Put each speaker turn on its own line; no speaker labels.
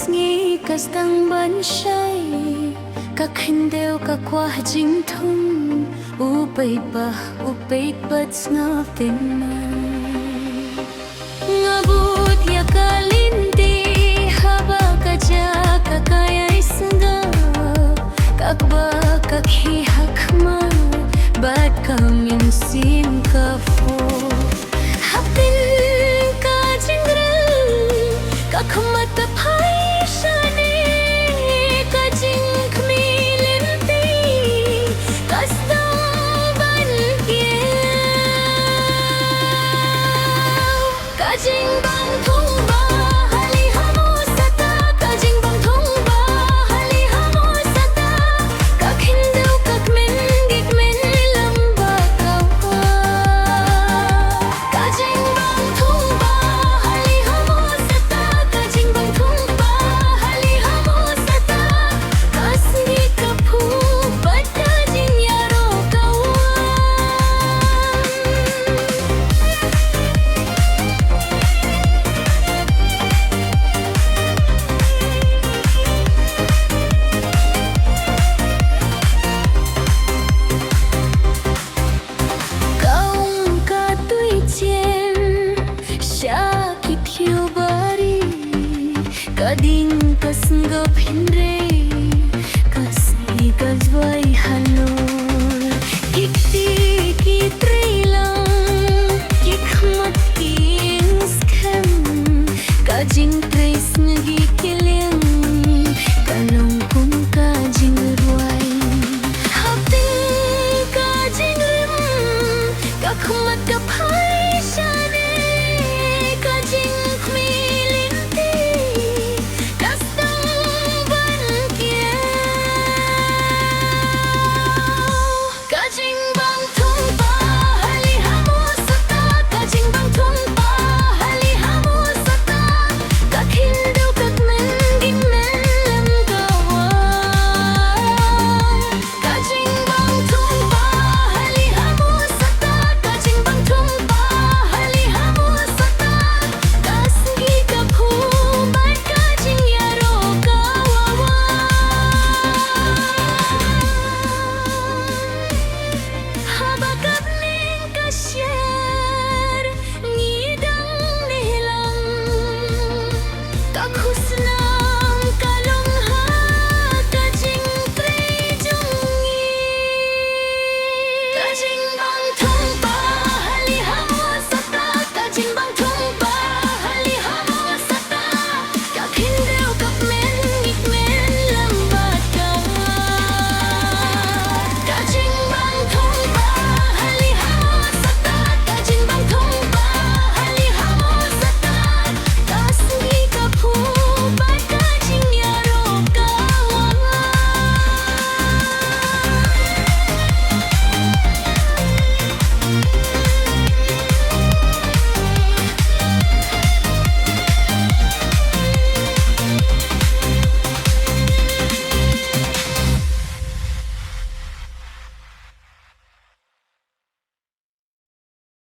ngi kas tang ban shai ka khindeu ka kwa jing thum u pei pa tsna tin ngabut ya kalindi haba ka ja ka kaya isnga kakba ka khi hakma bat ka min sim ka fo hapin ka jingra ka khmat phai shane ka jing khmilin ti kasta ban ye ka jing bang thung ba hali hamo sata ka jing bang thung ba hali hamo sata ka khindeu ka kmen gik men lamba ka wa ka jing bang thung ba hali hamo sata ka jing bang thung ba hali hamo sata ka sni ka phu pat ka jing yaro ka wa Kaung ka tui chen sha ki thiu bari ka ding ka snga phinre ka si ka zwai halor kikti ki trilang ki khmat ki skhem ka jing trais ngi kileng ka long kum ka jing ruai hapin ka jing rim ka khmat ka phai shane ka jing khmilin ti kastang ban kia ka jing bang thung pa hali hamo sata ka jing bang thung pa hali hamo sata ka khindeu ka men gin men lam ka wa ka jing bang thung pa hali hamo sata ka jing bang thung pa hali hamo sata ka sgi ka phu bat ka jing yaro ka wa haba kap ning ka sher ni dang ni lang ka khusna